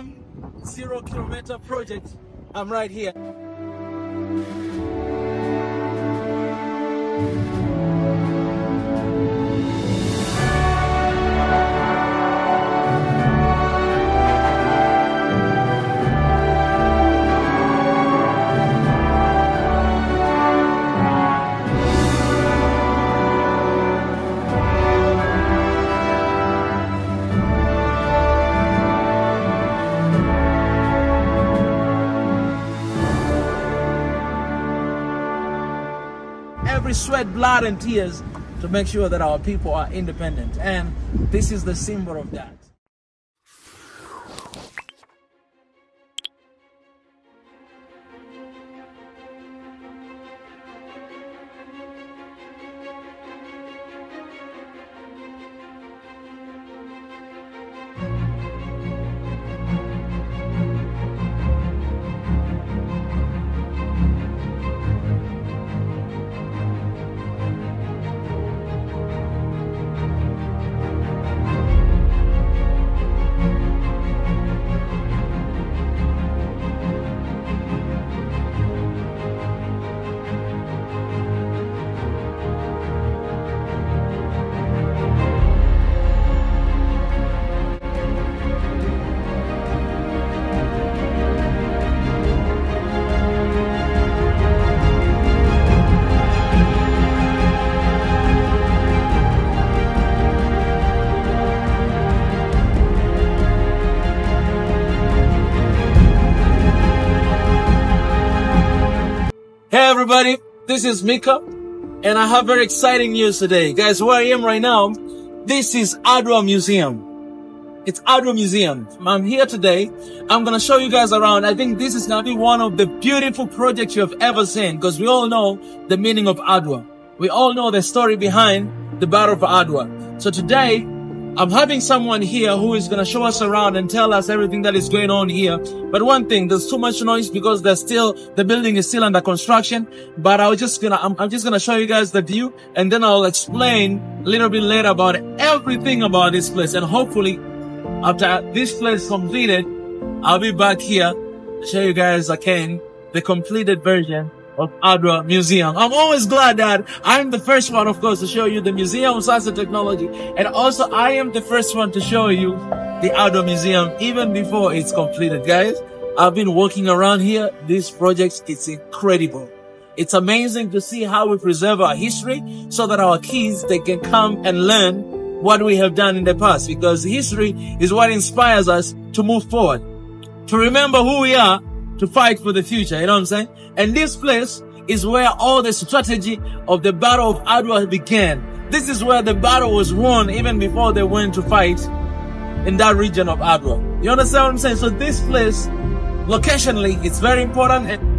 Museum 0-kilometer project. I'm right here. Every sweat, blood, and tears to make sure that our people are independent. And this is the symbol of that. Hey everybody, this is Mika, and I have very exciting news today. Guys, where I am right now, this is Adwa Museum. It's Adwa Museum. I'm here today. I'm gonna show you guys around. I think this is gonna be one of the beautiful projects you have ever seen, because we all know the meaning of Adwa. We all know the story behind the Battle of Adwa. So today, I'm having someone here who is going to show us around and tell us everything that is going on here. But one thing, there's too much noise because the building is still under construction. But I'm just going to show you guys the view, and then I'll explain a little bit later about everything about this place. And hopefully after this place is completed, I'll be back here to show you guys again the completed version of Adwa Museum. I'm always glad that I'm the first one, of course, to show you the Museum of Science and Technology. And also, I am the first one to show you the Adwa Museum even before it's completed. Guys, I've been walking around here. This project, it's incredible. It's amazing to see how we preserve our history so that our kids, they can come and learn what we have done in the past, because history is what inspires us to move forward, to remember who we are, to fight for the future. You know what I'm saying? And this place is where all the strategy of the Battle of Adwa began. This is where the battle was won even before they went to fight in that region of Adwa. You understand what I'm saying? So this place, locationally, it's very important. And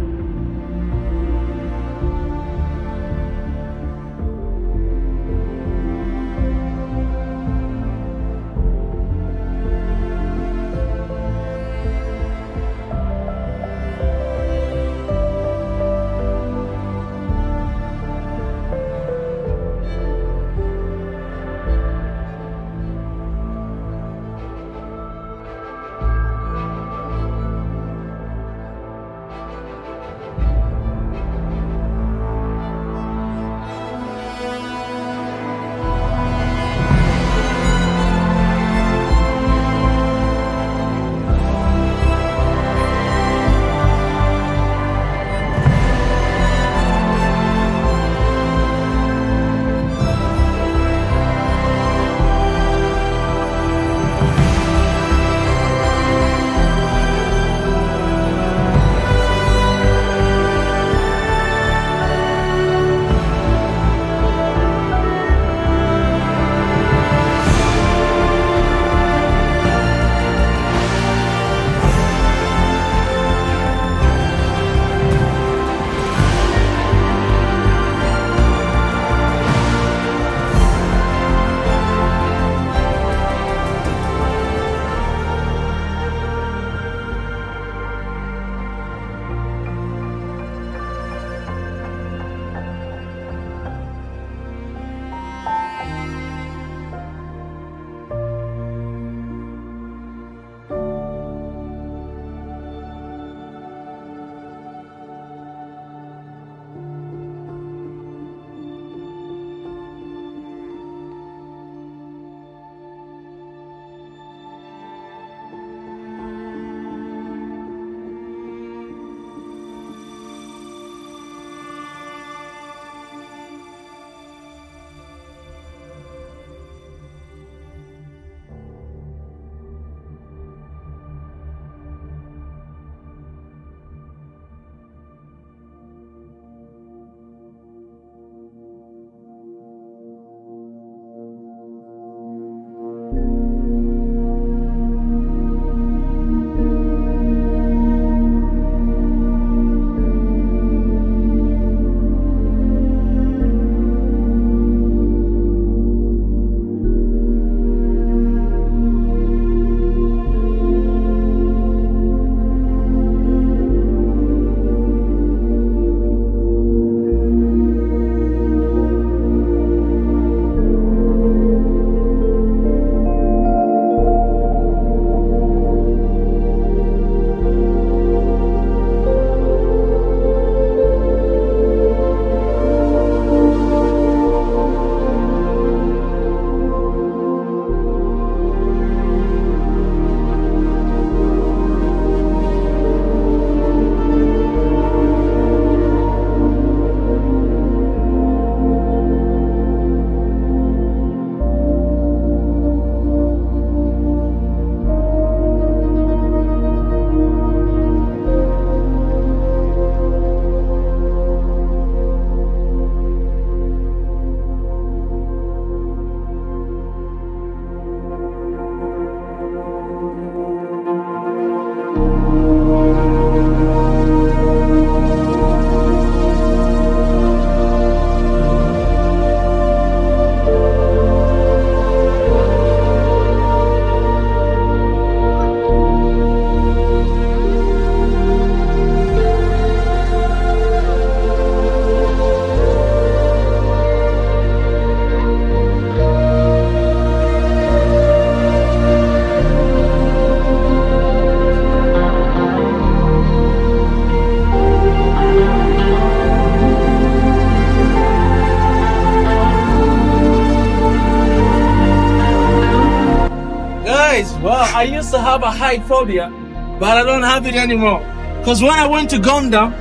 I used to have a height phobia, but I don't have it anymore. Because when I went to Gonda,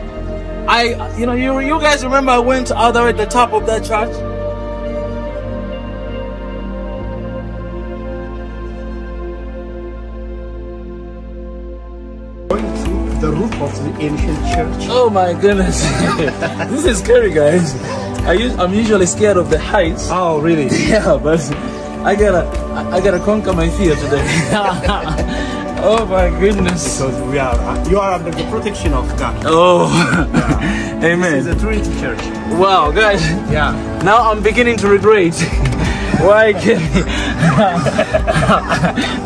you guys remember I went all the way at the top of that church? The roof of the ancient church. Oh my goodness. This is scary, guys. I'm usually scared of the heights. Oh, really? Yeah, but I gotta conquer my fear today. Oh my goodness. Because you are under the protection of God. Oh, yeah. Amen. This is a Trinity church. Wow, guys. Yeah. Now I'm beginning to regret why I came.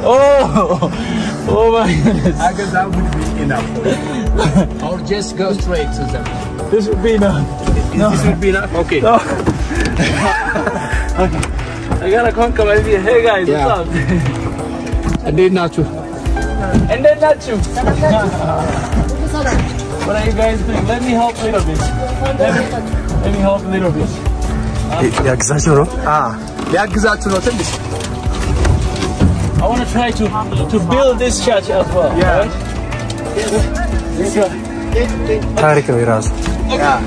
Oh my goodness. I guess that would be enough for you. Or just go straight to them. This would be enough. This would be enough? Okay. No. Okay. I gotta conquer my fear. Hey guys, yeah. What's up? And then not you. And then not you. What are you guys doing? Let me help a little bit. Let me help a little bit. I want to try to build this church as well. Yeah. Right? This one. Yeah.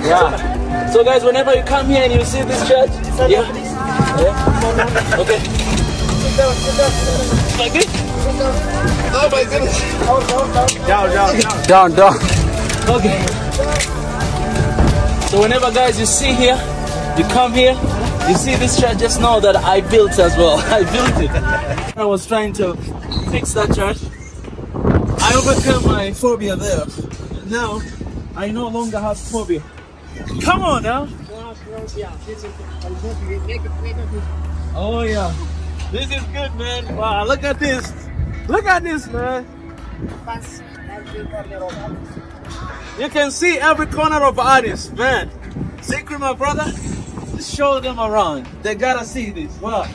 Yeah. So guys, whenever you come here and you see this church, yeah. Okay. Like this? Oh my goodness. Down. Okay. So whenever guys you see here, you come here, you see this church, just know that I built as well. I built it. I was trying to fix that church. I overcame my phobia there. Now, I no longer have phobia. Come on now. Oh yeah. This is good, man. Wow, look at this. Look at this, man. You can see every corner of Addis, man. Secret, my brother. Just show them around. They gotta see this. Wow.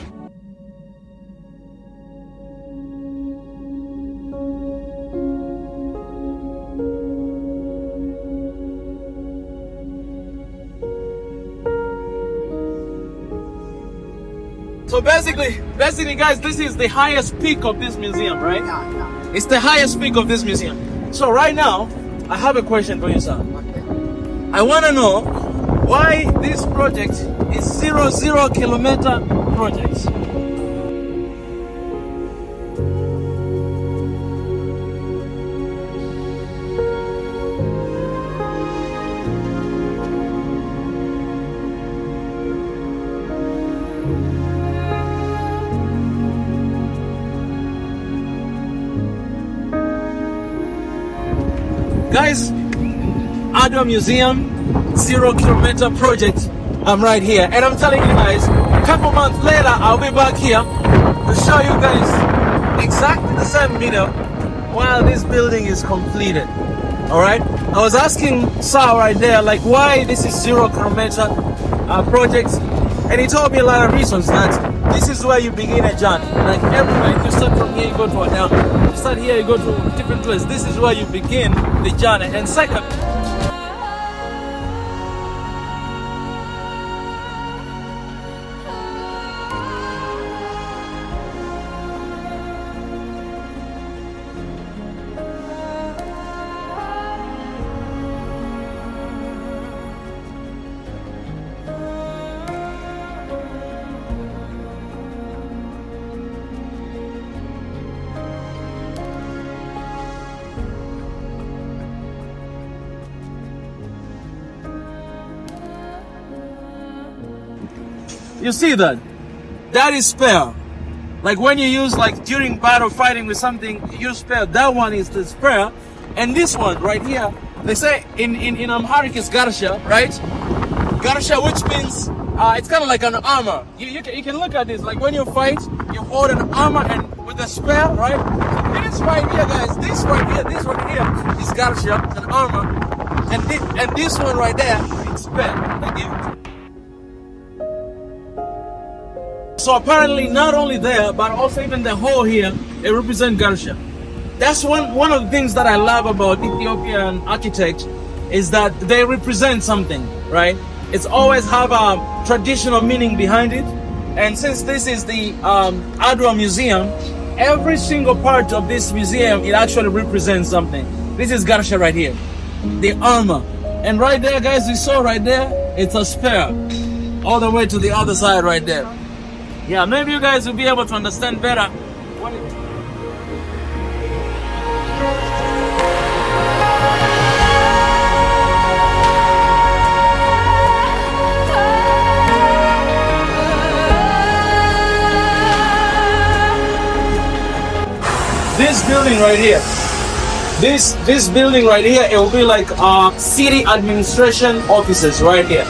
So basically guys, this is the highest peak of this museum, right? Yeah. It's the highest peak of this museum. So right now, I have a question for you, sir. I want to know why this project is 0 kilometer project. Guys, Adwa Museum 0 kilometer project. I'm right here, and I'm telling you guys, a couple months later I'll be back here to show you guys exactly the same video while this building is completed. All right, I was asking Sal right there, like, why this is 0 kilometer project, and he told me a lot of reasons. That this is where you begin a journey. Like everywhere, if you start from here, you go to Adwa. You start here, you go to a different place. This is where you begin the journey. And second, you see that? That is spare. Like when you use, like during battle fighting with something, you use spare. That one is the spare. And this one right here, they say in Amharic it's garsha, right? Garsha, which means it's kind of like an armor. You can look at this. Like when you fight, you hold an armor and with a spare, right? So this right here, guys, this right here is garsha, an armor. And this one right there, it's spare. They give it. So apparently not only there, but also even the hole here, it represents garsha. That's one of the things that I love about Ethiopian architects, is that they represent something, right? It's always have a traditional meaning behind it. And since this is the Adwa Museum, every single part of this museum, it actually represents something. This is Garsha right here, the armor. And right there, guys, you saw right there, it's a spear. All the way to the other side right there. Yeah, maybe you guys will be able to understand better what it is. This building right here, this building right here, it will be like city administration offices right here.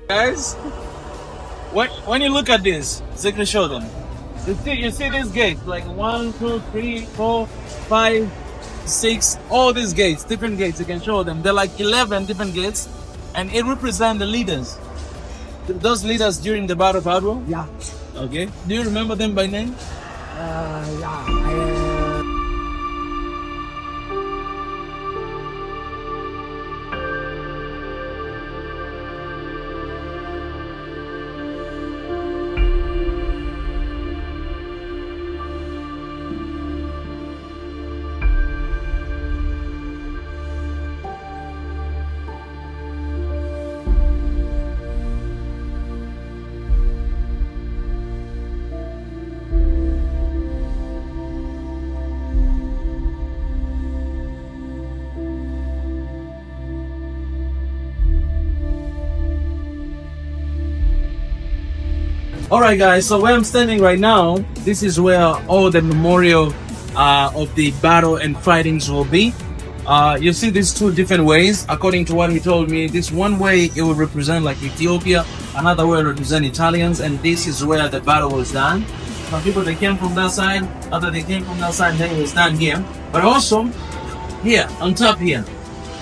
Guys, when you look at this, so you can show them. You see this gate, like 1, 2, 3, 4, 5, 6, all these gates, different gates. You can show them. They're like 11 different gates, and it represents the leaders. Those leaders during the Battle of Adwa. Yeah. Okay. Do you remember them by name? Yeah. Alright guys, so where I'm standing right now, this is where all the memorial of the battle and fightings will be. You see these two different ways. According to what he told me, this one way it will represent like Ethiopia, another way will represent Italians, and this is where the battle was done. Some people they came from that side, other they came from that side, and then it was done here. But also here, on top here,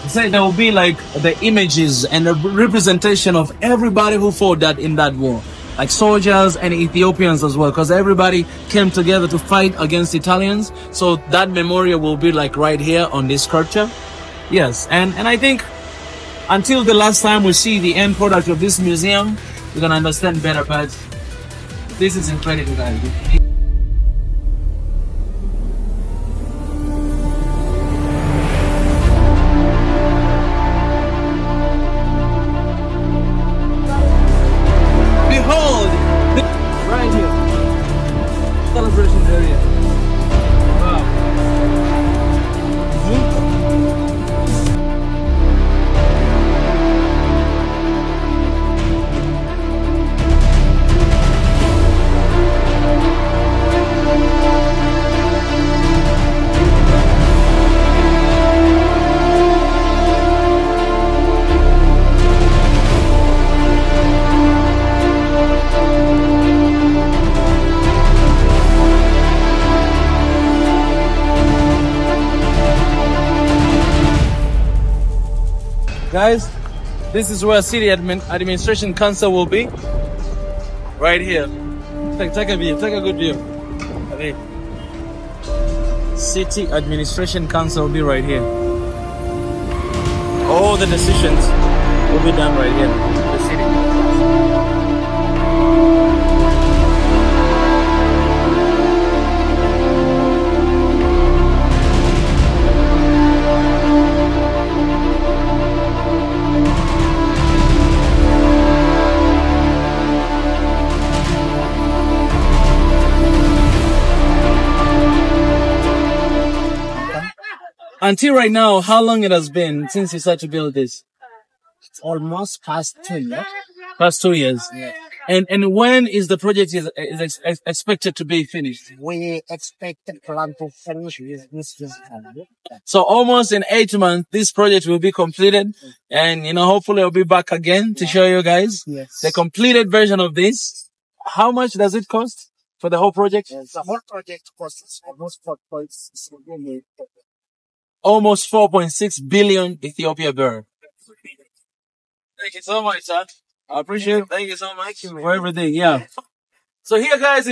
he said there will be like the images and the representation of everybody who fought that in that war. Like soldiers and Ethiopians as well, because everybody came together to fight against Italians. So that memorial will be like right here on this sculpture. Yes, and I think until the last time we see the end product of this museum, we're gonna understand better, but this is incredible, guys. Right here, celebration area. Wow. Guys, this is where City Administration Council will be. Right here. Take a view, take a good view. Okay. City Administration Council will be right here. All the decisions will be done right here. The city. Until right now, how long it has been since you started to build this? almost past 2 years. Past 2 years. Yeah. And when is the project expected to be finished? We expect the plan to finish with this year. So almost in 8 months, this project will be completed. And, hopefully I'll be back again to show you guys the completed version of this. How much does it cost for the whole project? Yes. The whole project costs almost 4.6 billion. Almost 4.6 billion Ethiopia birr. Thank you so much, sir. I appreciate it. Thank you so much for everything. Yeah. So here, guys,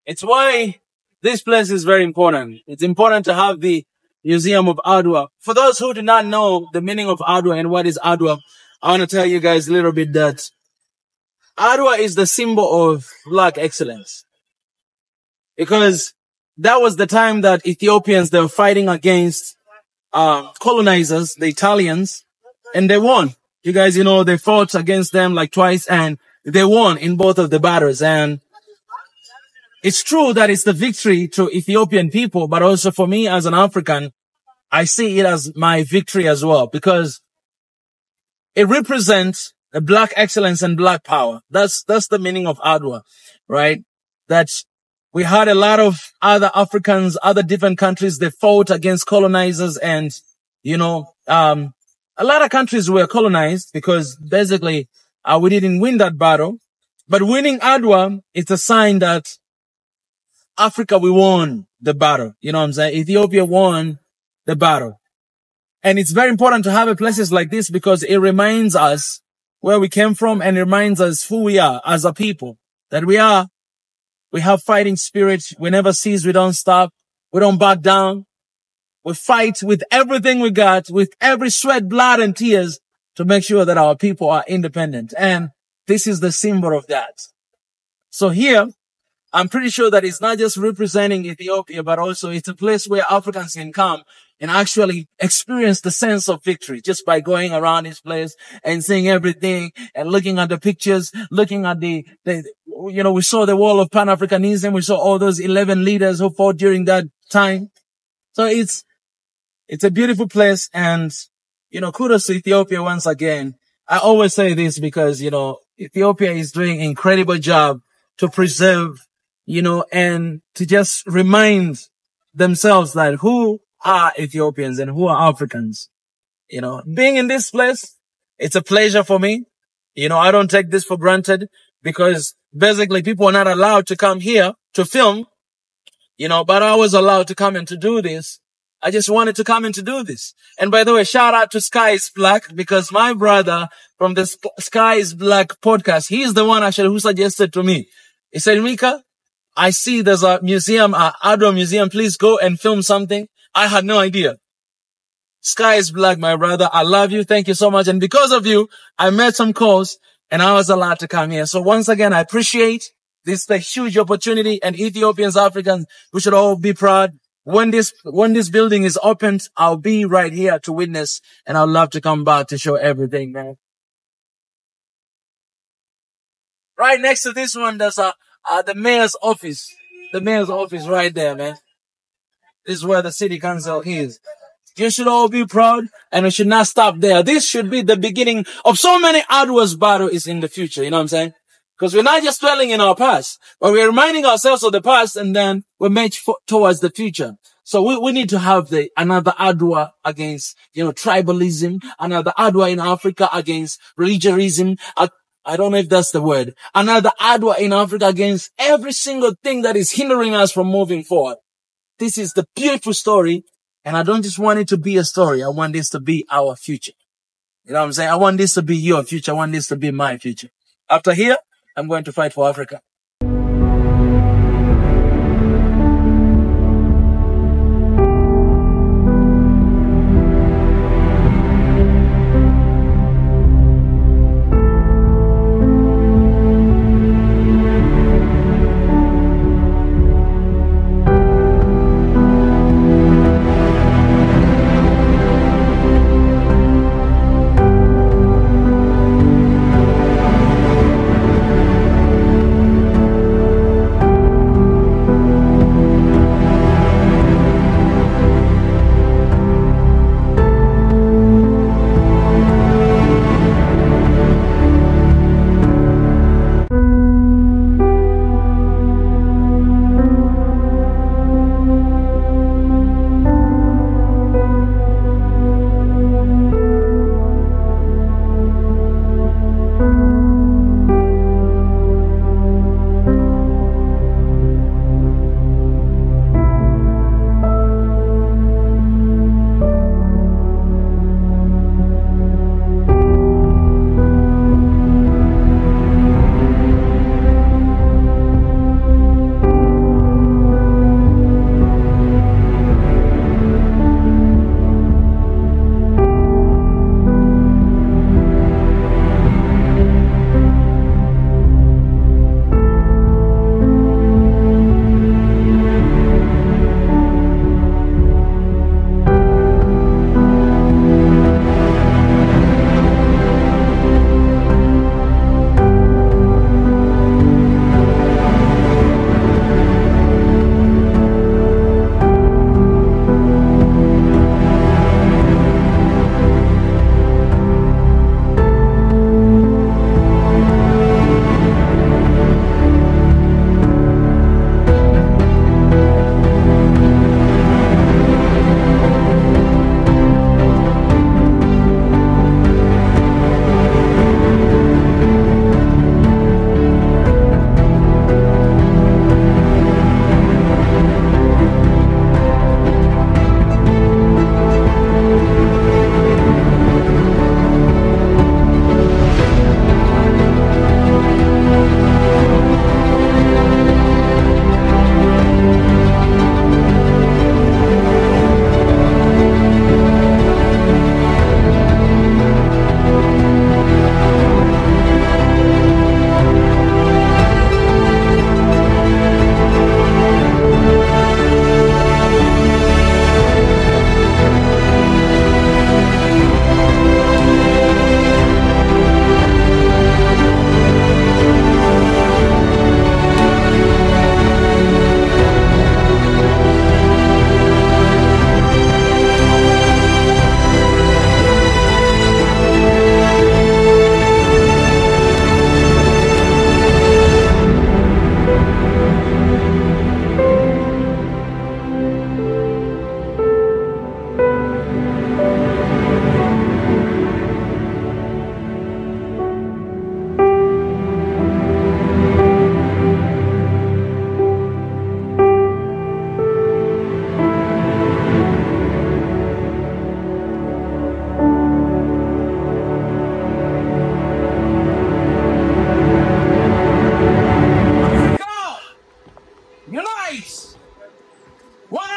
it's why this place is very important. It's important to have the Museum of Adwa. For those who do not know the meaning of Adwa and what is Adwa, I want to tell you guys a little bit that Adwa is the symbol of black excellence. Because that was the time that Ethiopians, they were fighting against colonizers, the Italians, and they won. You guys, they fought against them like twice and they won in both of the battles. And it's true that it's the victory to Ethiopian people, but also for me as an African, I see it as my victory as well because it represents the black excellence and black power. That's the meaning of Adwa, right? That we had a lot of other Africans, other different countries, they fought against colonizers and, a lot of countries were colonized because basically we didn't win that battle. But winning Adwa, it's a sign that Africa, we won the battle. You know what I'm saying? Ethiopia won the battle. And it's very important to have a places like this because it reminds us where we came from and it reminds us who we are as a people. That we have fighting spirit. We never cease. We don't stop. We don't back down. We fight with everything we got, with every sweat, blood, and tears to make sure that our people are independent. And this is the symbol of that. So here, I'm pretty sure that it's not just representing Ethiopia, but also it's a place where Africans can come and actually experience the sense of victory just by going around this place and seeing everything and looking at the pictures, looking at we saw the wall of Pan-Africanism. We saw all those 11 leaders who fought during that time. So it's a beautiful place and, kudos to Ethiopia once again. I always say this because, Ethiopia is doing an incredible job to preserve, and to just remind themselves that who are Ethiopians and who are Africans. Being in this place, it's a pleasure for me. I don't take this for granted because basically people are not allowed to come here to film, but I was allowed to come and to do this. I just wanted to come and to do this. And by the way, shout out to Sky is Black because my brother from the Sky is Black podcast, he's the one actually who suggested to me. He said, Mika, I see there's a museum, Adwa museum. Please go and film something. I had no idea. Sky is Black, my brother. I love you. Thank you so much. And because of you, I made some calls and I was allowed to come here. So once again, I appreciate this is a huge opportunity and Ethiopians, Africans, we should all be proud. When this building is opened, I'll be right here to witness and I'd love to come back to show everything, man. Right next to this one, there's the mayor's office. The mayor's office right there, man. This is where the city council is. You should all be proud and we should not stop there. This should be the beginning of so many Adwa's battles in the future. You know what I'm saying? Because we're not just dwelling in our past, but we're reminding ourselves of the past and then we march towards the future. So we need to have another Adwa against, tribalism, another Adwa in Africa against religionism. I don't know if that's the word. Another Adwa in Africa against every single thing that is hindering us from moving forward. This is the beautiful story. And I don't just want it to be a story. I want this to be our future. You know what I'm saying? I want this to be your future. I want this to be my future. After here, I'm going to fight for Africa.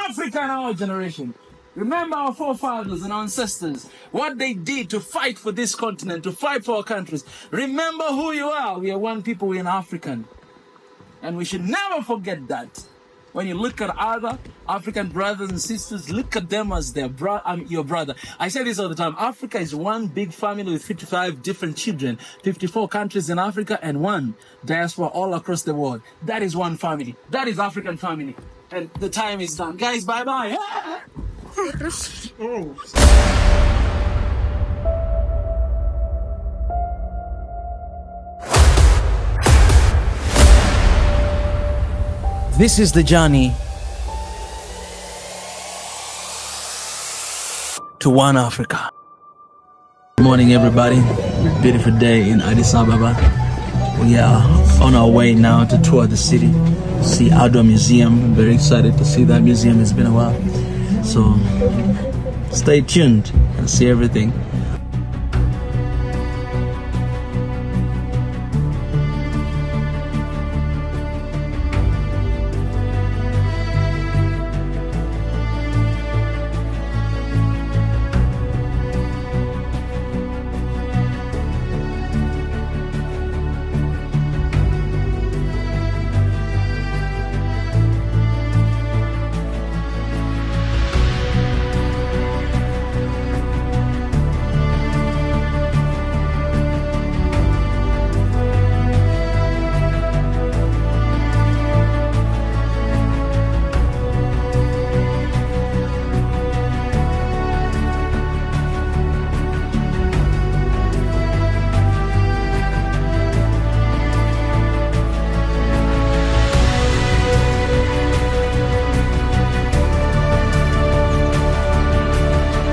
Africa and our generation. Remember our forefathers and our ancestors, what they did to fight for this continent, to fight for our countries. Remember who you are. We are one people, we are an African. And we should never forget that. When you look at other African brothers and sisters, look at them as their your brother. I say this all the time. Africa is one big family with 55 different children, 54 countries in Africa, and one diaspora all across the world. That is one family. That is African family. And the time is done. Guys, bye-bye. This is the journey to one Africa. Good morning, everybody. Beautiful day in Addis Ababa. We are on our way now to tour the city, see Adwa Museum. I'm very excited to see that museum. It's been a while. So stay tuned and see everything.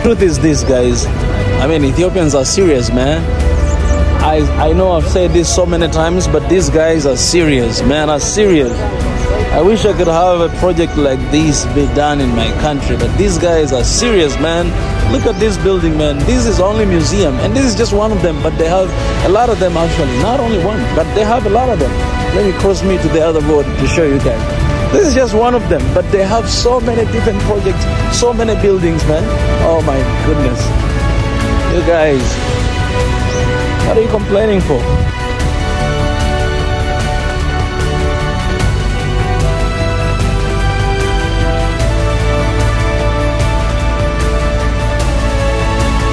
Truth is this, guys. I mean, Ethiopians are serious, man. I know I've said this so many times, but these guys are serious, man, are serious. I wish I could have a project like this be done in my country, but these guys are serious, man. Look at this building, man. This is only museum, and this is just one of them, but they have a lot of them actually. Not only one, but they have a lot of them. Let me cross me to the other road to show you guys. This is just one of them, but they have so many different projects, so many buildings, man. Oh my goodness. You guys, what are you complaining for?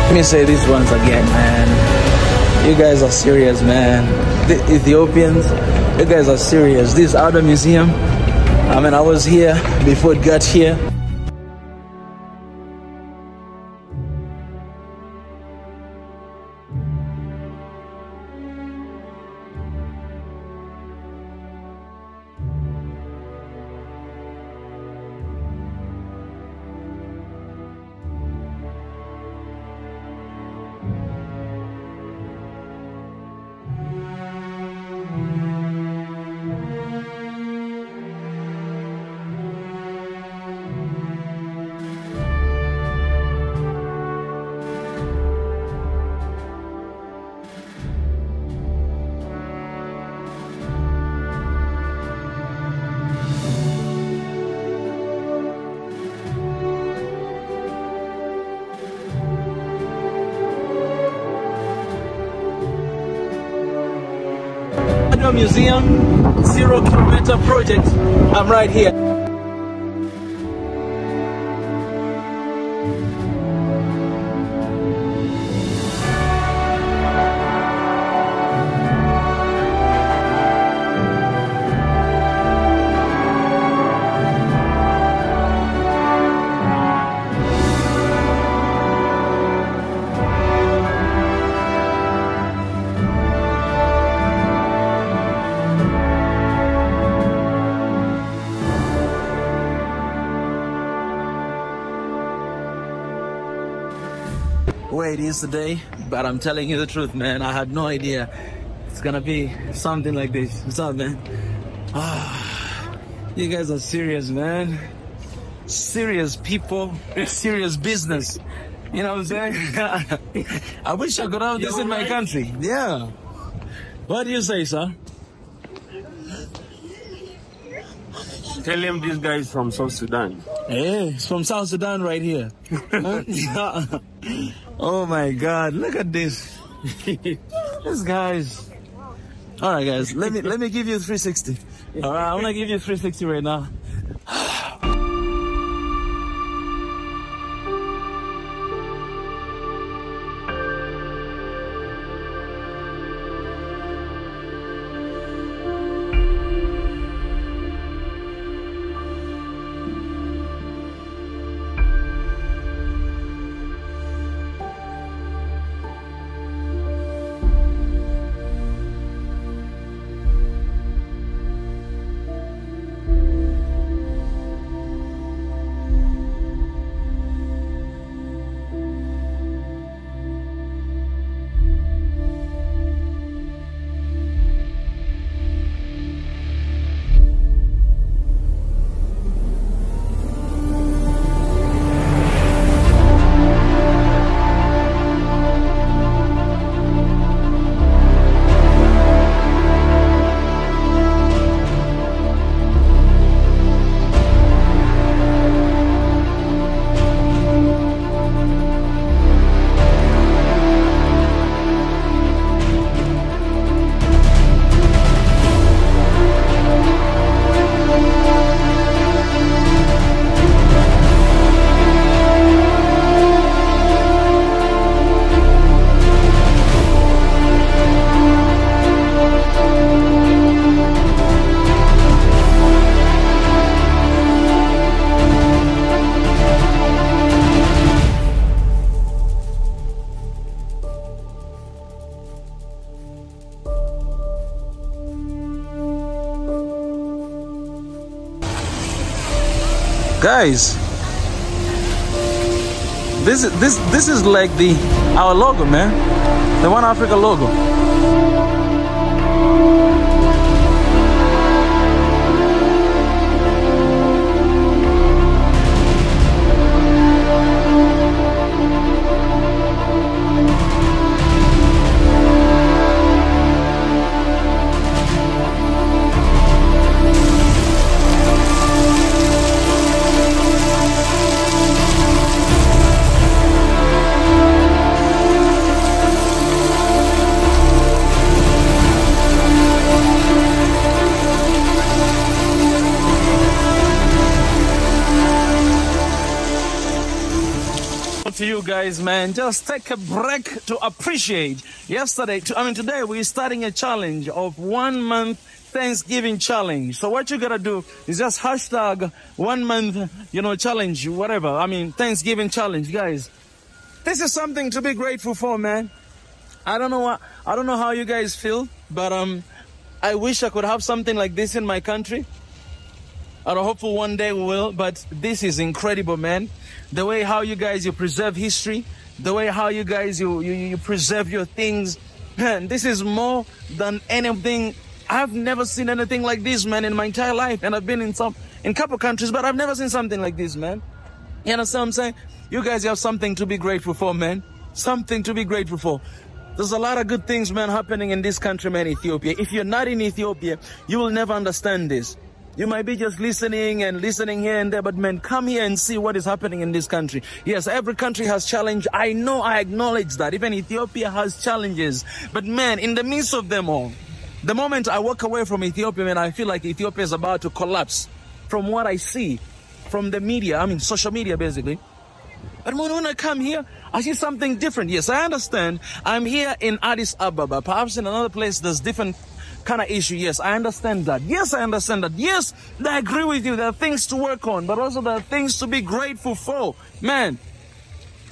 Let me say this once again, man. You guys are serious, man. The Ethiopians, you guys are serious. This Adwa Museum, I mean, I was here before it got here. Museum, 0 kilometer project. I'm right here. It is today, but I'm telling you the truth, man. I had no idea it's gonna be something like this. What's up, man? You guys are serious, man. Serious people, serious business. You know what I'm saying? I wish I could have this in my country. Yeah. What do you say, sir? Tell him this guy is from South Sudan. Hey, it's from South Sudan right here. Oh my God, look at this. This guy's. All right, guys, let me give you 360. All right, I'm gonna give you 360 right now. Guys, this is like our logo, man. The One Africa logo. To you guys, man, just take a break to appreciate. Today we're starting a challenge of 1 month Thanksgiving challenge. So what you gotta do is just hashtag 1 month, challenge, whatever. Thanksgiving challenge, guys. This is something to be grateful for, man. I don't know how you guys feel, but I wish I could have something like this in my country. I hope one day we will, but this is incredible, man. The way how you guys, you preserve history, the way how you guys, you preserve your things, man, this is more than anything. I've never seen anything like this, man, in my entire life. And I've been in a couple countries, but I've never seen something like this, man. You understand what I'm saying? You guys have something to be grateful for, man. Something to be grateful for. There's a lot of good things, man, happening in this country, man, Ethiopia. If you're not in Ethiopia, you will never understand this. You might be just listening here and there, but man, come here and see what is happening in this country. Yes, every country has challenge. I know, I acknowledge that. Even Ethiopia has challenges. But man, in the midst of them all, the moment I walk away from Ethiopia, man, I feel like Ethiopia is about to collapse. From what I see, from the media, social media basically. But when I come here, I see something different. Yes, I understand. I'm here in Addis Ababa. Perhaps in another place, there's different kind of issue. Yes, I understand that. Yes, I understand that. Yes, I agree with you. There are things to work on, but also there are things to be grateful for. Man,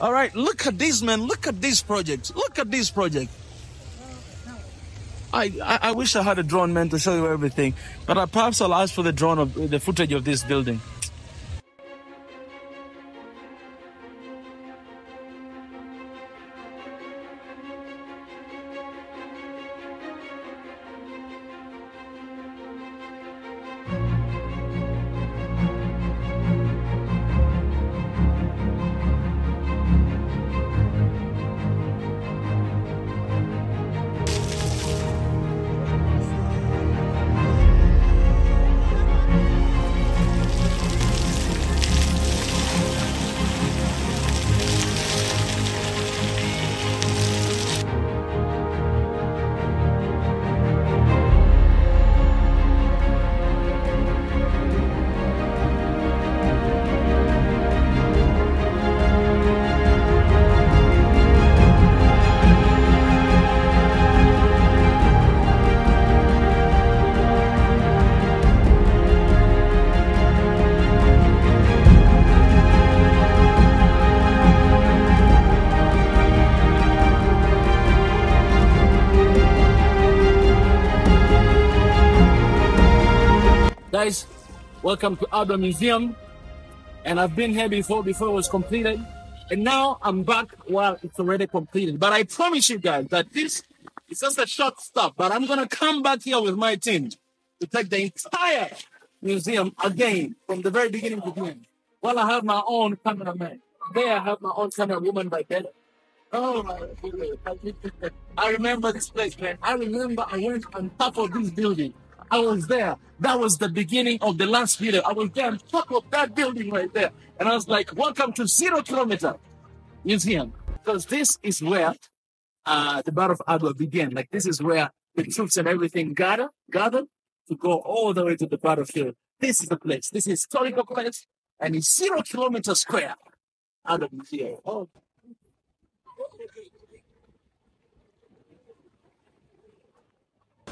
all right, look at this, man. Look at this project. Look at this project. I wish I had a drone, man, to show you everything. But perhaps I'll ask for the drone of the footage of this building. Welcome to Adwa Museum. And I've been here before it was completed. And now I'm back while it's already completed. But I promise you guys that this is just a short stop. But I'm going to come back here with my team to take the entire museum again from the very beginning to the end. Well, I have my own cameraman. There I have my own camera woman by there. Oh my goodness. I remember this place, man. I remember I went on top of this building. I was there. That was the beginning of the last video. I was there on top of that building right there. And I was like, welcome to 0 Kilometer Museum. Because this is where the Battle of Adwa began. Like, this is where the troops and everything gathered to go all the way to the battlefield. This is the place. This is a historical place. And it's 0 kilometer square out of museum. Oh.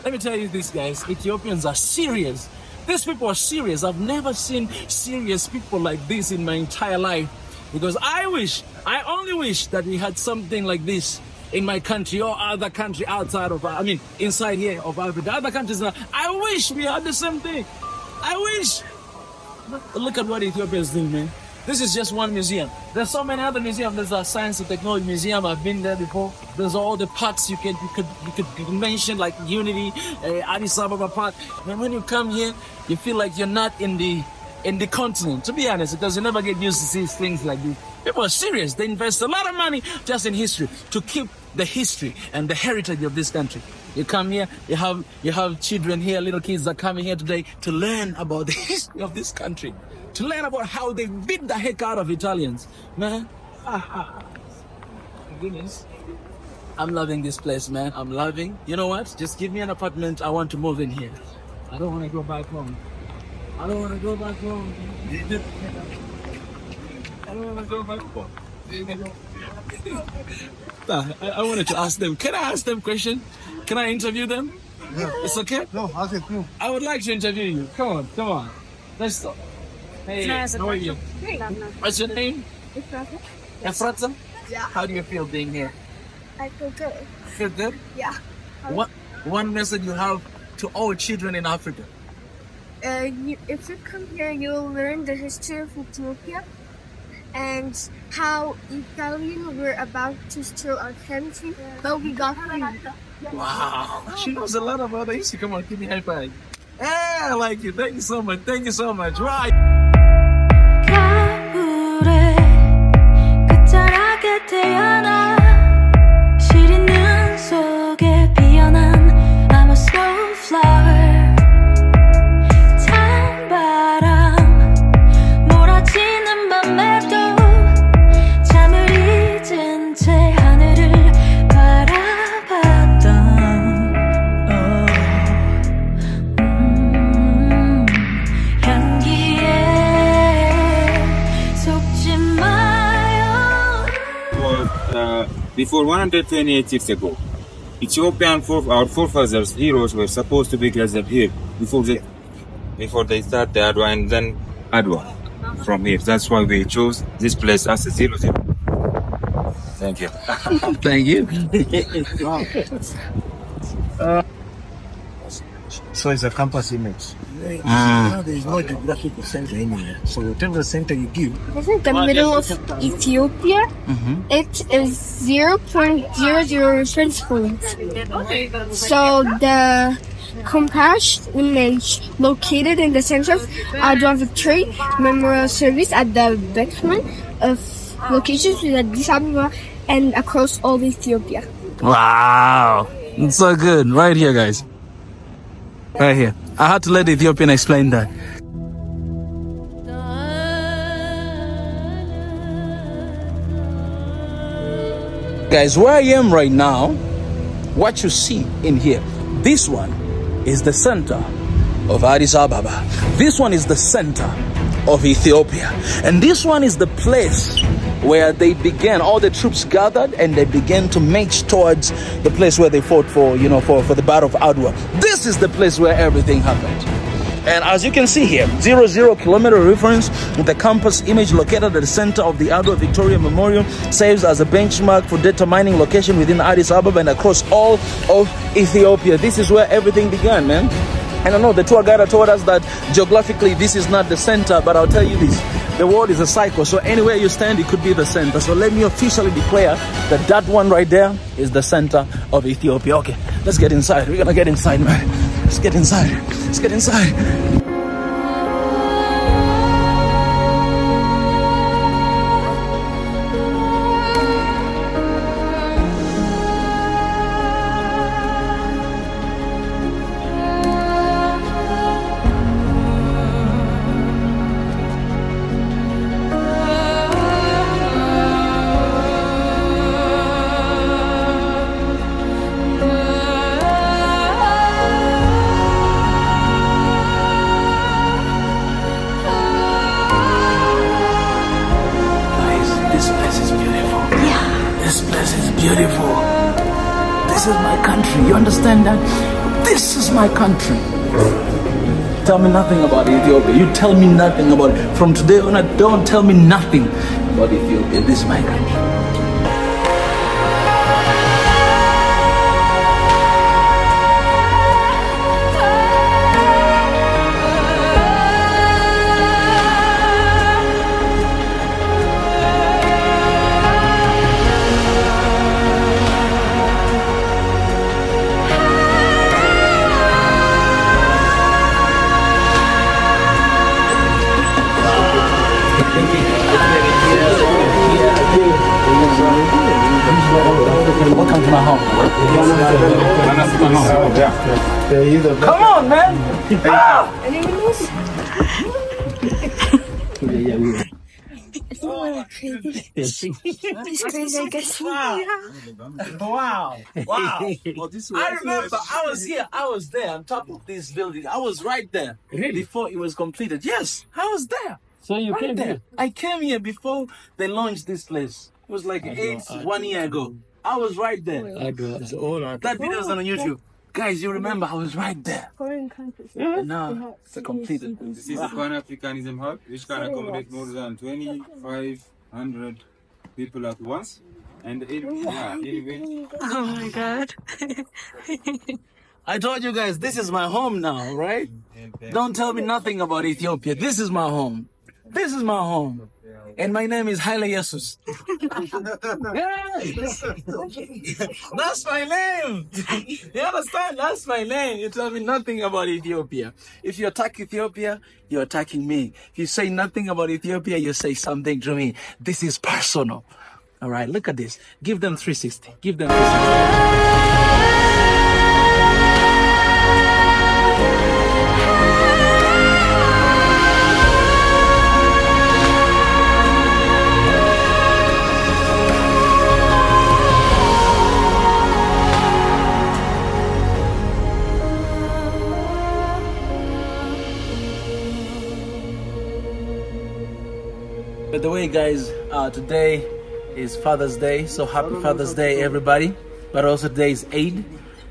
Let me tell you this, guys. Ethiopians are serious. These people are serious. I've never seen serious people like this in my entire life. Because I only wish that we had something like this in my country or other country outside of, inside here of Africa. Other countries now. I wish we had the same thing. I wish. But look at what Ethiopia is doing, man. This is just one museum. There's so many other museums. There's a Science and Technology Museum. I've been there before. There's all the parks you could mention, like Unity, Addis Ababa Park. And when you come here, you feel like you're not in the continent. To be honest, because you never get used to see things like this. People are serious. They invest a lot of money just in history to keep the history and the heritage of this country. You come here, you have children here, little kids that come here today to learn about the history of this country, to learn about how they beat the heck out of Italians, man. Goodness, I'm loving this place, man. I'm loving. You know what? Just give me an apartment. I want to move in here. I don't want to go back home. I don't want to go back home. I don't want to go back home. I wanted to ask them. Can I ask them a question? Can I interview them? Yeah. It's okay? No, ask you. I would like to interview you. Come on. Let's talk. Hey, how are you? What's your name? Efrata. Efrata? Yeah. How do you feel being here? I feel good. Feel good? Yeah. What one message you have to all children in Africa? If you come here, you'll learn the history of Ethiopia and how Italians were about to steal our country, but we got free. Wow, she knows a lot about the history. Come on, give me a high five. Hey, I like you. Thank you so much. Thank you so much. Right. Before 128 years ago, our forefathers, heroes, were supposed to be gathered here before they start the Adwa and then Adwa from here. That's why we chose this place as a 0. Thank you. Thank you. So it's a campus image. Now there is no geographic center anywhere. So whatever center you give. This is the middle of Ethiopia. It is 0.00 reference point. So the compass image located in the center of Adwa Victory Memorial Service at the Beckman of locations with Addis Ababa and across all Ethiopia. Wow, it's so good. Right here, guys. Right here. I had to let the Ethiopian explain that. Guys, where I am right now, what you see in here, this one is the center of Addis Ababa. This one is the center of Ethiopia. And this one is the place where they began, all the troops gathered and they began to march towards the place where they fought for, for the Battle of Adwa. This is the place where everything happened. And as you can see here, 0 kilometer reference with the compass image located at the center of the Adwa Victoria Memorial serves as a benchmark for determining location within Addis Ababa and across all of Ethiopia. This is where everything began, man. And I know the tour guide told us that geographically this is not the center, but I'll tell you this. The world is a cycle, so anywhere you stand, it could be the center. So let me officially declare that that one right there is the center of Ethiopia. Okay, let's get inside. We're gonna get inside, man. Let's get inside. Let's get inside. Beautiful. This is my country. You understand that? This is my country. Tell me nothing about Ethiopia. You tell me nothing about it. From today on, don't tell me nothing about Ethiopia. This is my country. Welcome to my home. Come on, man. It's crazy, I guess. Wow. I remember I was there on top of this building. I was right there before it was completed. Yes, I was there. So you came there. here? I came here before they launched this place. It was like 1 year ago. I was right there. Adwa. That video is on YouTube. Guys, you remember I was right there. Foreign countries. And now it's completed. This is a Pan-Africanism hub, which can accommodate more than 2,500 people at once. And even Oh my god. I told you guys, this is my home now, right? Don't tell me nothing about Ethiopia. This is my home. This is my home. And my name is Haile Jesus. That's my name. You understand? That's my name. You tell me nothing about Ethiopia. If you attack Ethiopia, you're attacking me. If you say nothing about Ethiopia, you say something to me. This is personal. All right, look at this. Give them 360. Give them 360. By the way, guys, today is Father's Day, so happy Father's Day, everybody. But also today is Eid.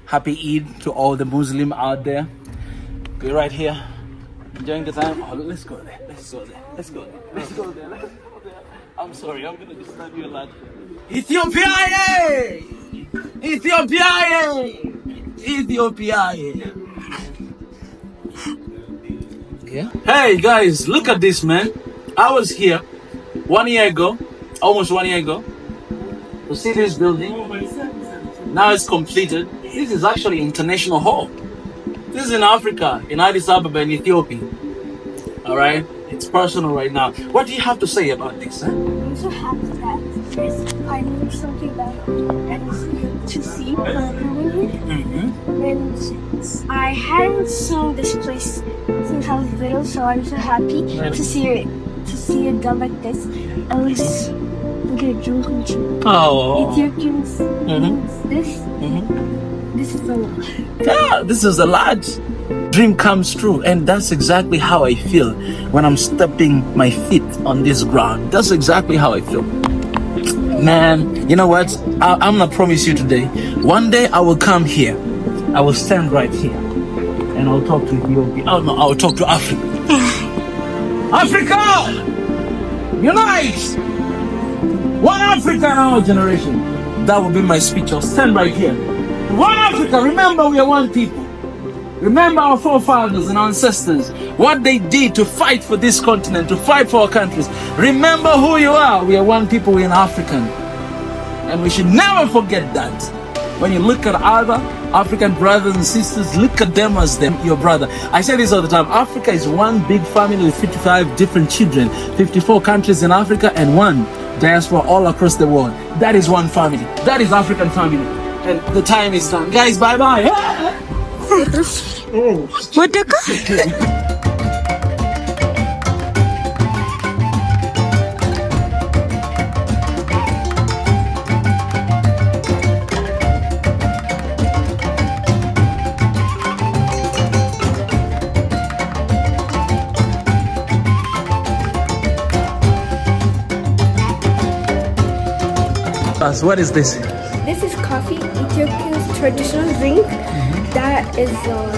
Happy Eid to all the Muslim out there. We're right here, enjoying the time. Oh, let's go there. Let's go there. Let's go there. Let's go there. Let's go there. I'm sorry, I'm gonna disturb you a lot. Ethiopia! Ethiopia! Ethiopia! Yeah. Hey guys, look at this, man. I was here 1 year ago, almost 1 year ago, to see this building. Now it's completed. This is actually International Hall. This is in Africa, in Addis Ababa, in Ethiopia. All right, it's personal right now. What do you have to say about this? Huh? I'm so happy that I learned something that and to see and I hadn't seen this place since I was little, so I'm so happy to see it done like this. And look at it, Jerusalem. Oh, Ethiopians, this is a lot. Yeah, this is a large dream comes true, and that's exactly how I feel when I'm stepping my feet on this ground. That's exactly how I feel. Man, you know what? I'm gonna promise you today. One day I will come here. I will stand right here, and I'll talk to Ethiopia. Oh no, I'll talk to Africa. Africa, unite! One Africa in our generation. That will be my speech. I'll stand right here. One Africa. Remember, we are one people. Remember our forefathers and our ancestors, what they did to fight for this continent, to fight for our countries. Remember who you are. We are one people, we are African. And we should never forget that. When you look at other African brothers and sisters, look at them as your brother. I say this all the time. Africa is one big family with 55 different children, 54 countries in Africa, and one diaspora all across the world. That is one family. That is African family. And the time is done. Guys, bye-bye. What the What is this? This is coffee, Ethiopia's traditional drink. That is a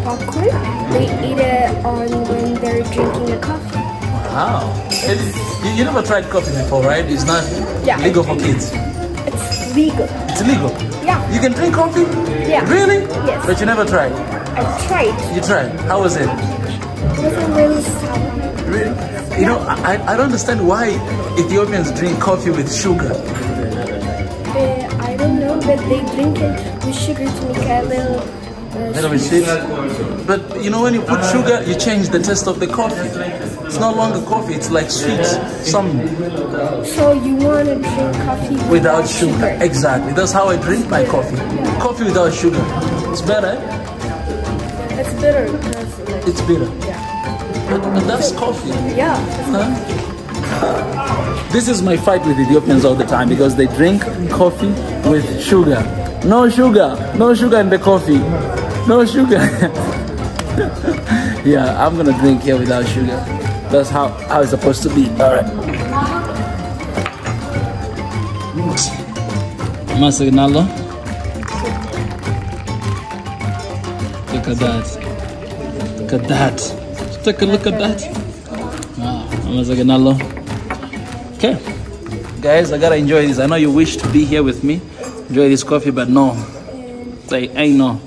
popcorn. They eat it on when they're drinking a coffee. Wow. You never tried coffee before, right? It's not legal for kids. It's legal. It's legal? Yeah. You can drink coffee? Yeah. Really? Yes. But you never tried? I tried. You tried? How was it? It wasn't really sour. Really? You know, I don't understand why Ethiopians drink coffee with sugar. I don't know, but they drink it with sugar to make a little bit sweet. But you know, when you put sugar, you change the taste of the coffee. It's no longer coffee, it's like sweet. So you want to drink coffee without sugar? Exactly. That's how I drink my coffee. Coffee without sugar. It's better. It's bitter. Because, it's bitter. Yeah. But that's coffee. Yeah. Huh? This is my fight with Ethiopians all the time because they drink coffee with sugar. No sugar. No sugar in the coffee. No sugar. Yeah, I'm gonna drink here without sugar. That's how it's supposed to be. Alright. Masagnalo. Look at that. Look at that. Just take a look at that. Wow. Masagnalo. Okay, guys, I gotta enjoy this. I know you wish to be here with me, enjoy this coffee, but no, say ain't no.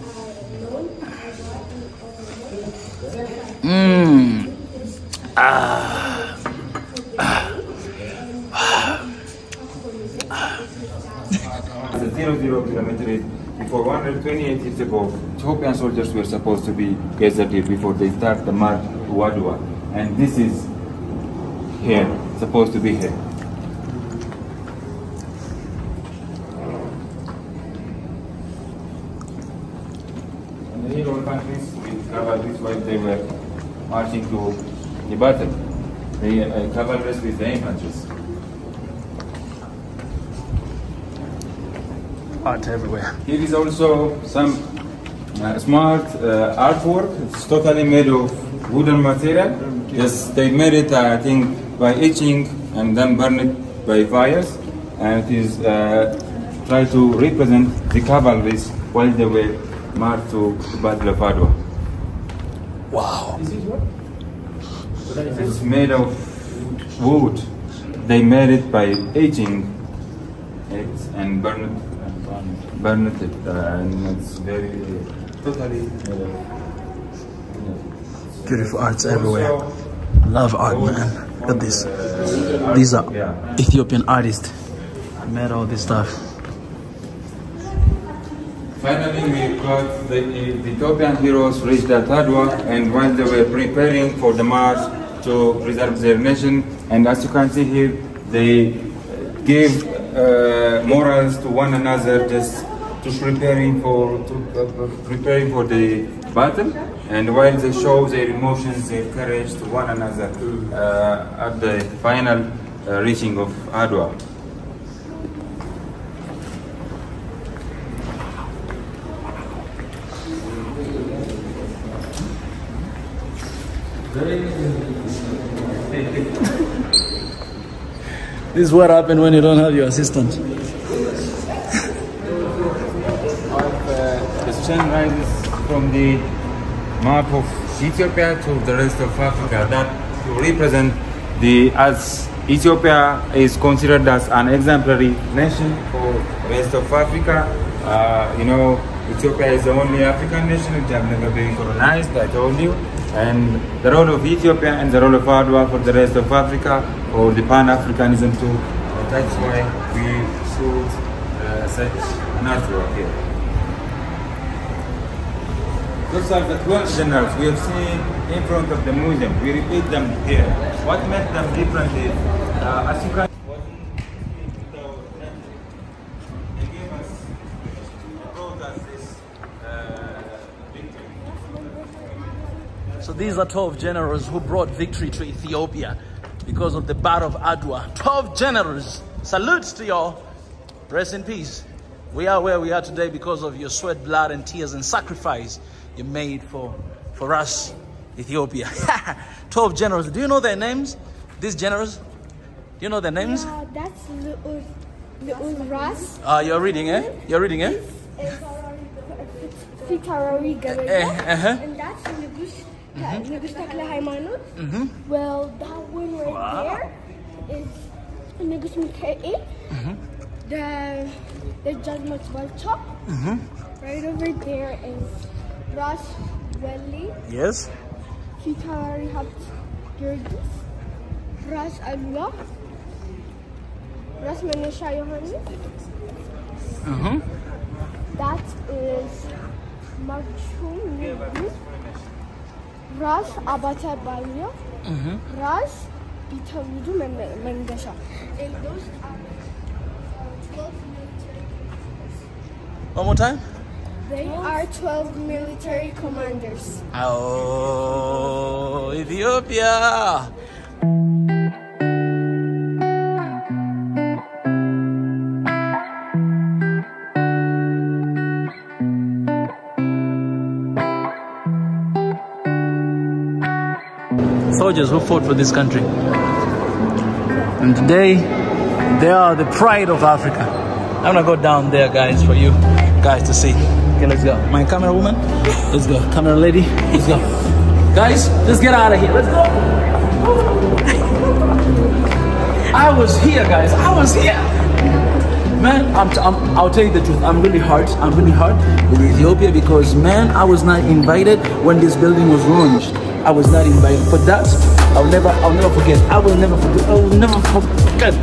The 00 kilometer. Before 128 years ago, Ethiopian soldiers were supposed to be gathered here before they start the march to Adwa, and this is here, supposed to be here. And the European countries with cavalry while they were marching to the battle. They cavalry with the infantries. Art everywhere. Here is also some smart artwork. It's totally made of wooden material. Yes, they made it, I think, by etching and then burn it by fires, and it is try to represent the cavalry while they were marched to the Battle of Adwa. Wow. It's made of wood. They made it by etching it and burn it, and it's very totally beautiful arts everywhere. Love art, man. Look at this. These are Ethiopian artists. Made all this stuff. Finally, we got the Ethiopian heroes reached at Adwa, and while they were preparing for the march to preserve their nation, and as you can see here, they gave morals to one another, just to preparing for the battle, and while they show their emotions, their courage to one another at the final reaching of Adwa. This is what happens when you don't have your assistant. The sun rises from the map of Ethiopia to the rest of Africa. That to represent as Ethiopia is considered as an exemplary nation for the rest of Africa. Ethiopia is the only African nation which have never been colonized, I told you. And the role of Ethiopia and the role of Adwa for the rest of Africa, or the Pan-Africanism too. That's why we put such an artwork here. Those are the 12 generals we have seen in front of the museum. We repeat them here. What made them different is, as you can So these are 12 generals who brought victory to Ethiopia because of the Battle of Adwa. 12 generals. Salutes to y'all. Rest in peace. We are where we are today because of your sweat, blood, and tears and sacrifice you made for us, Ethiopia. 12 generals. Do you know their names? These generals? Do you know their names? That's Little Ras. You're reading, eh? You're reading, eh? Fitarari Garega. And that's Negus Takla Haimanut. Well, that one right there is Negus Mikael. The Judgment Balchop. Right over there is Ras Welly. Yes. Fitarari Habt Georgis. Ras Adwa. Ras Menesha Yohannes. That is Machum Nugu. Ras Abata Balia. Ras Bitavidu Mengasha. And those are 12 military. One more time. They are 12 military commanders. Oh, Ethiopia. Soldiers who fought for this country. And today, they are the pride of Africa. I'm gonna go down there, guys, for you guys to see. Okay, let's go. My camera woman, let's go. Camera lady, let's go. Guys, let's get out of here. Let's go. I was here, guys. I was here. Man, I'll tell you the truth. I'm really hurt with Ethiopia because, man, I was not invited when this building was launched. I was not invited. For that, I'll never forget. I will never forget. I will never forget.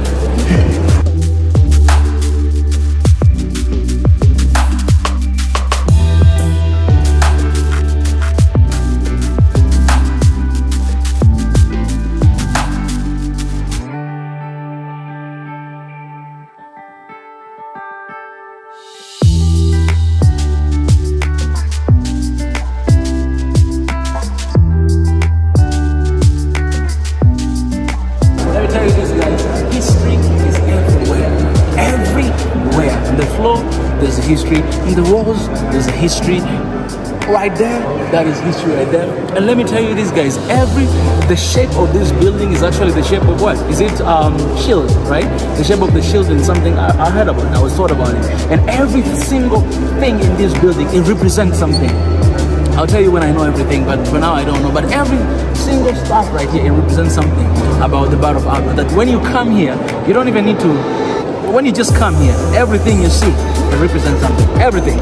There's a history in the walls. There's a history right there. That is history right there. And let me tell you this, guys. The shape of this building is actually the shape of what? Is it shield, right? The shape of the shield and something I heard about it. I was thought about it. And every single thing in this building, it represents something. I'll tell you when I know everything, but for now I don't know. But every single stuff right here, it represents something about the Battle of Adwa. That when you come here, you don't even need to. When you just come here, everything you see, it represents something. Everything.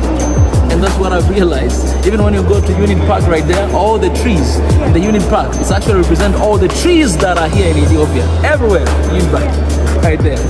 And that's what I've realized. Even when you go to Unit Park right there, all the trees in the Unit Park, it's actually represent all the trees that are here in Ethiopia. Everywhere. Unit Park. Right there.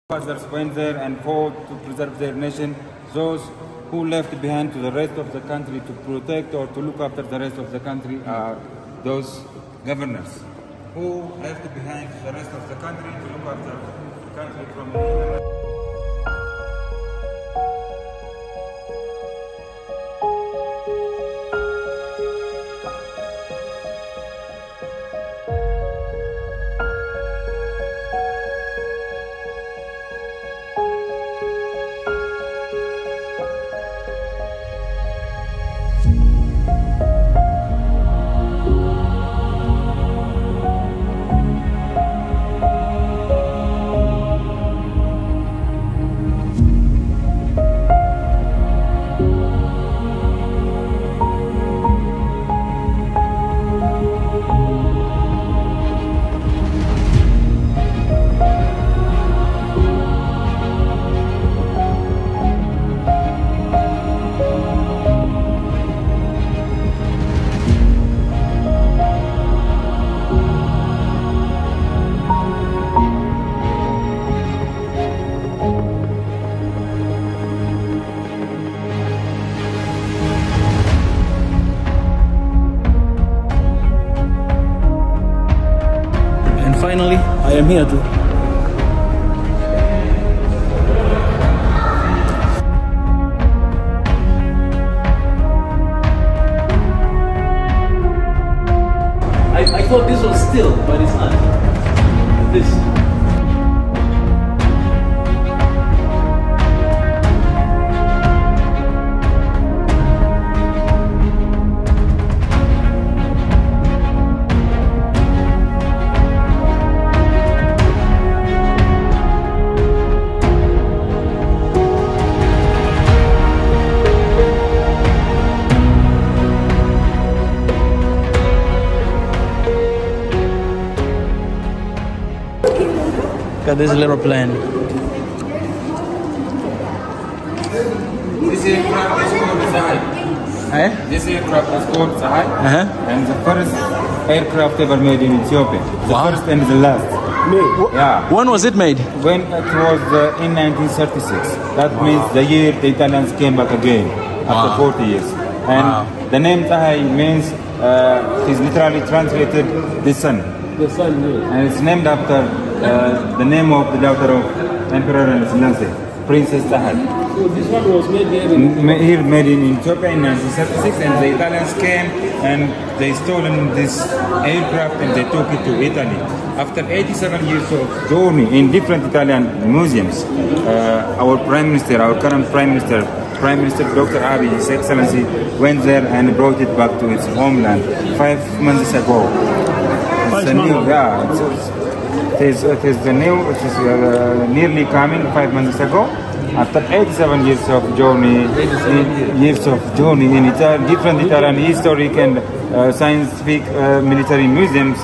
Fathers went there and fought to preserve their nation. Those who left behind to the rest of the country to protect or to look after the rest of the country are those governors who left behind the rest of the country to look after the country from Finally, I am here too. I thought this was still, but it's not. This. Got this little plane. This aircraft is called Sahai. Eh? This aircraft is called Sahai, and the first aircraft ever made in Ethiopia. The first and the last. Yeah. When was it made? When it was in 1936. That means the year the Italians came back again after 40 years. And the name Sahai means it is literally translated the sun. The sun, yeah. And it's named after the name of the daughter of Emperor Selassie, Princess Sahai. So this one was made Here made in Ethiopia in 1936, and the Italians came and they stolen this aircraft and they took it to Italy. After 87 years of journey in different Italian museums, our Prime Minister, our current Prime Minister Dr. Abiy, His Excellency, went there and brought it back to its homeland 5 months ago. It's a new, it is nearly coming 5 months ago. After 87 years of journey, in different Italian historic and scientific military museums,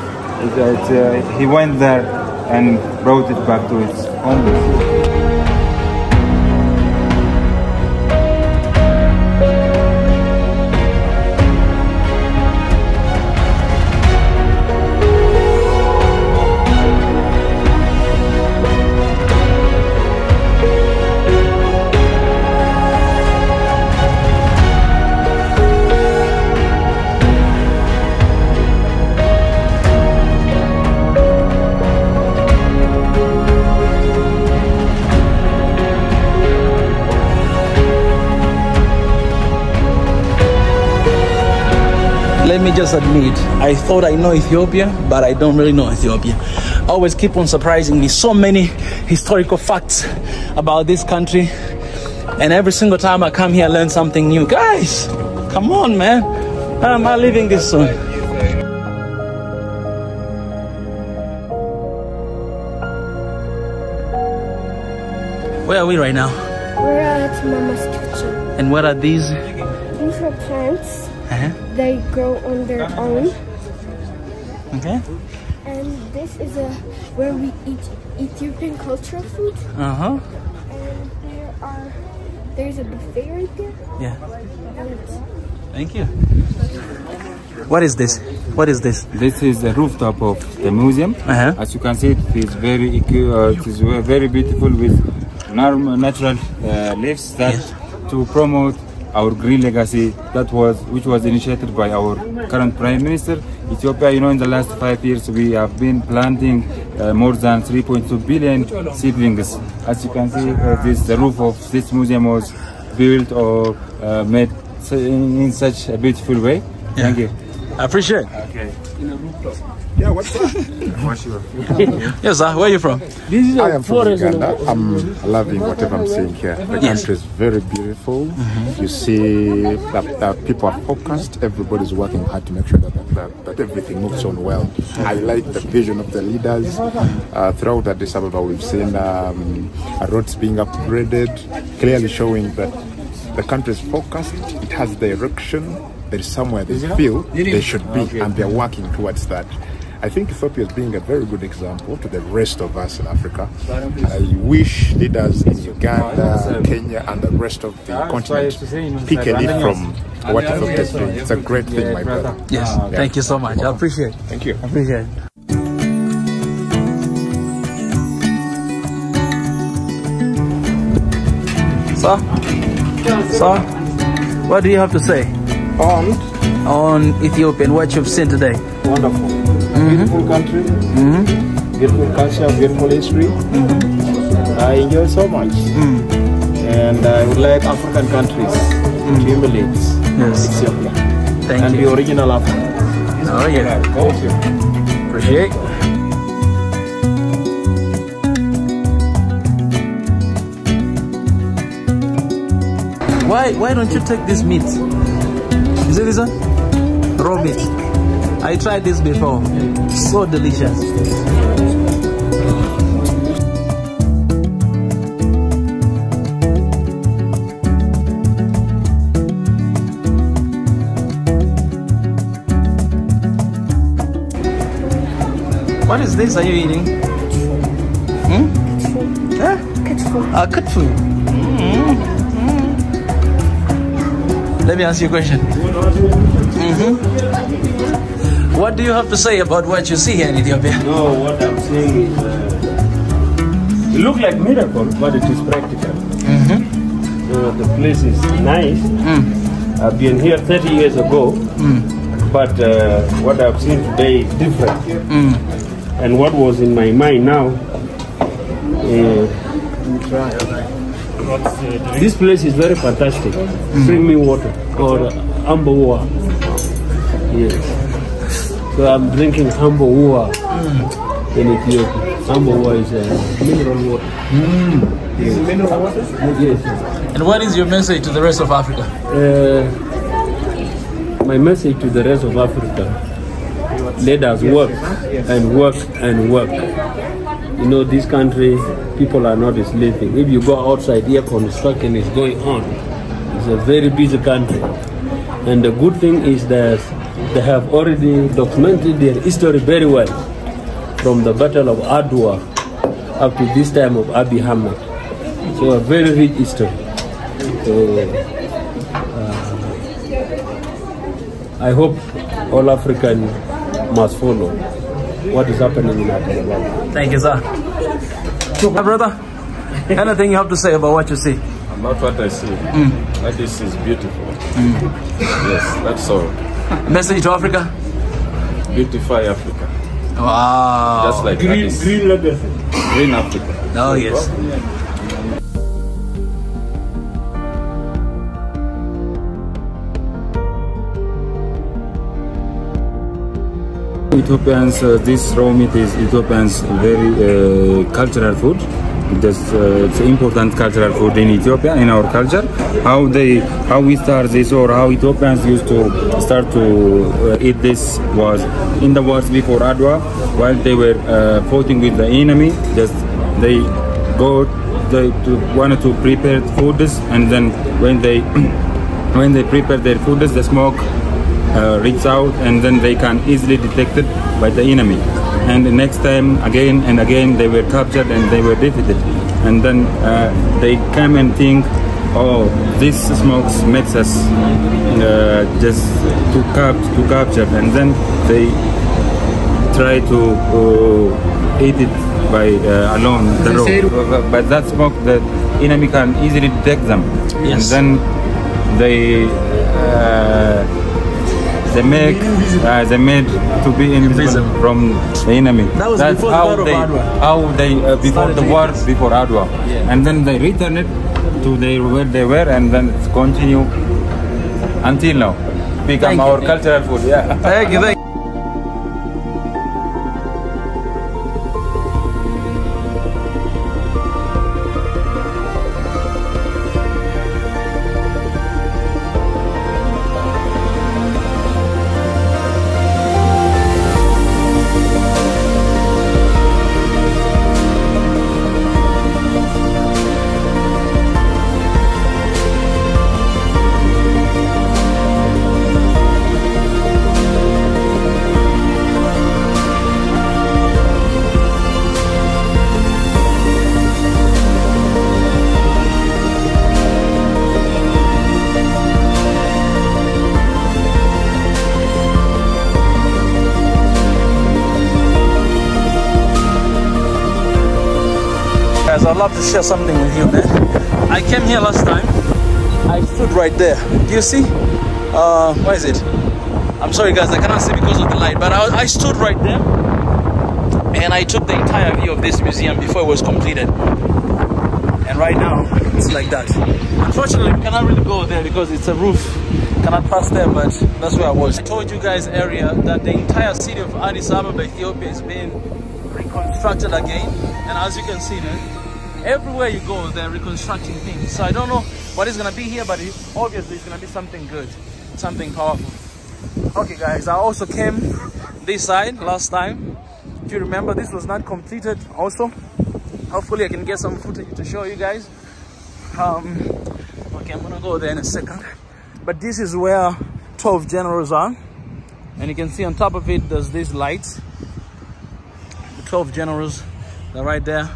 he went there and brought it back to its homeland. Let me just admit, I thought I know Ethiopia, but I don't really know Ethiopia. Always keep on surprising me. So many historical facts about this country. And every single time I come here, I learn something new. Guys, come on, man. How am I leaving this soon? Where are we right now? We're at Mama's kitchen. And what are these? These are plants. They grow on their own. Okay. And this is where we eat Ethiopian cultural food. Uh-huh. And there's a buffet right there. Yeah. And Thank you. What is this? What is this? This is the rooftop of the museum. As you can see, it is very beautiful with natural leaves that to promote our green legacy which was initiated by our current Prime Minister. Ethiopia, you know, in the last 5 years we have been planting more than 3.2 billion seedlings. As you can see, the roof of this museum was built or made in such a beautiful way. Yeah. Thank you. I appreciate it. Okay. Yeah, what's up? What's your Yes, sir. Where are you from? This is I a am from forest. Uganda. I'm loving whatever I'm seeing here. The country is very beautiful. You see that people are focused. Everybody's working hard to make sure that everything moves on well. I like the vision of the leaders. Throughout Addis Ababa, we've seen roads being upgraded, clearly showing that the country is focused. It has direction. There is somewhere they feel they should be, and they're working towards that. I think Ethiopia is being a very good example to the rest of us in Africa. I wish leaders in Uganda, Kenya, and the rest of the continent pick a lead from what Ethiopia is doing. It's a great thing, my brother. Yes. Yeah. Thank you so much. I appreciate it. Thank you. I appreciate it. Sir, what do you have to say on Ethiopia and what you've seen today? Wonderful. Beautiful country, beautiful culture, beautiful history. I enjoy so much. And I would like African countries to emulate Ethiopia. Thank Be you. original African. Oh, yeah. Thank you. Appreciate it. Why don't you take this meat? You see this one? Raw meat. I tried this before. So delicious. What is this? Are you eating? Huh? Kutfu. Let me ask you a question. What do you have to say about what you see here in Ethiopia? No, what I'm saying is, it looks like miracle, but it is practical. So the place is nice. I've been here 30 years ago, but what I've seen today is different. And what was in my mind now, this place is very fantastic. Streaming water or Amboa. Yes. So I'm drinking Amboa in Ethiopia. Amboa is mineral water. Is it mineral water? Yes. And what is your message to the rest of Africa? My message to the rest of Africa: let us work and work and work. You know, this country, people are not sleeping. If you go outside here, construction is going on. It's a very busy country. And the good thing is that they have already documented their history very well, from the Battle of Adwa up to this time of Abiy Ahmed. So a very rich history. So I hope all Africans must follow what is happening in Africa. Thank you, sir. My brother, anything you have to say about what you see? About what I see, that this is beautiful. Yes, that's all. Message to Africa? Beautify Africa. Wow. Just like Green legacy. Green Africa. Oh, yes. Ethiopians, this raw meat is Ethiopians' very cultural food. It's important cultural food in Ethiopia, in our culture. How we start this, or how Ethiopians used to start to eat this, was in the wars before Adwa, while they were fighting with the enemy. They wanted to prepare foods, and then when they prepare their foods, the smoke reaches out, and then they can easily detect it by the enemy. And the next time, again and again, they were captured and they were defeated. And then they come and think, oh, this smoke makes us just to capture. And then they try to eat it by along the road. But that smoke, the enemy can easily detect them, Yes. and then they made to be invisible from the enemy. That was That's before the Battle of Adwa. how they before Started the to war invest. before Adwa, and then they return it to where they were, and then it's continue until now. Become our cultural food. Yeah. Thank you. Thank you. Guys, I'd love to share something with you, man. I came here last time. I stood right there. Do you see? Where is it? I'm sorry, guys, I cannot see because of the light, but I stood right there, and I took the entire view of this museum before it was completed. And right now, it's like that. Unfortunately, we cannot really go there because it's a roof. Cannot pass there, but that's where I was. I told you guys earlier that the entire city of Addis Ababa, Ethiopia, is being reconstructed again. And as you can see, man, everywhere you go, they're reconstructing things. So I don't know what is going to be here, but obviously it's going to be something good, something powerful. Okay, guys, I also came this side last time. If you remember, this was not completed also. Hopefully I can get some footage to show you guys. Okay, I'm going to go there in a second. But this is where 12 generals are. And you can see on top of it, there's these lights. The 12 generals, they're right there.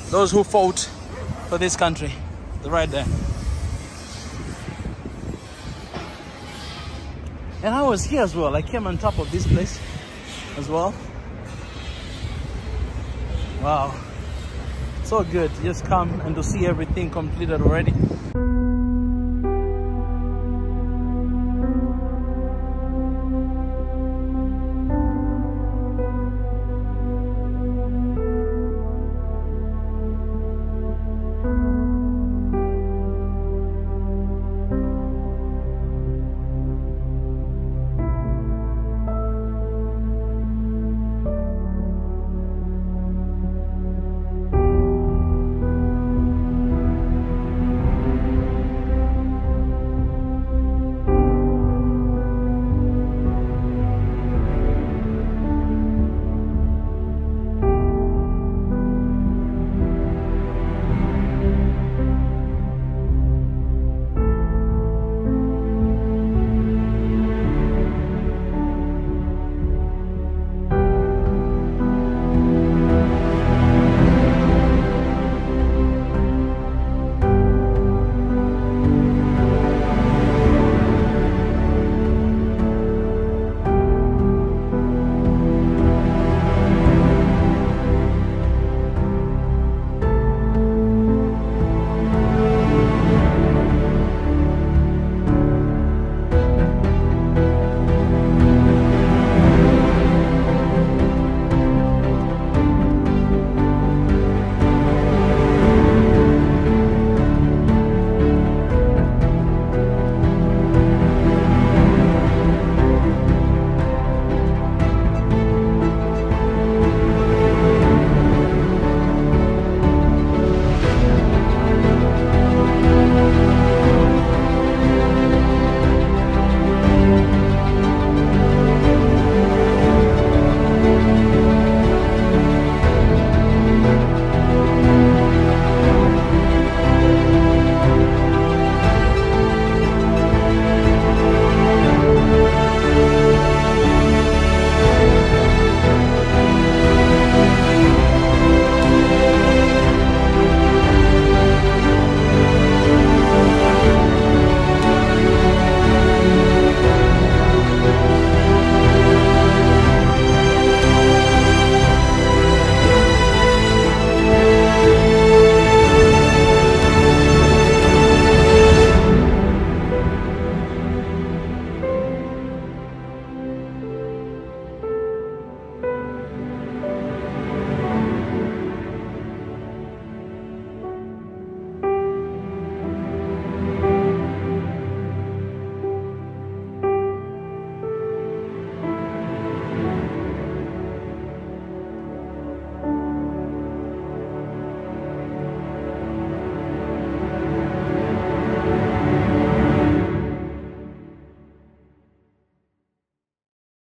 Those who fought for this country, they're right there. And I was here as well. I came on top of this place as well. Wow, so good. Just come and to see everything completed already.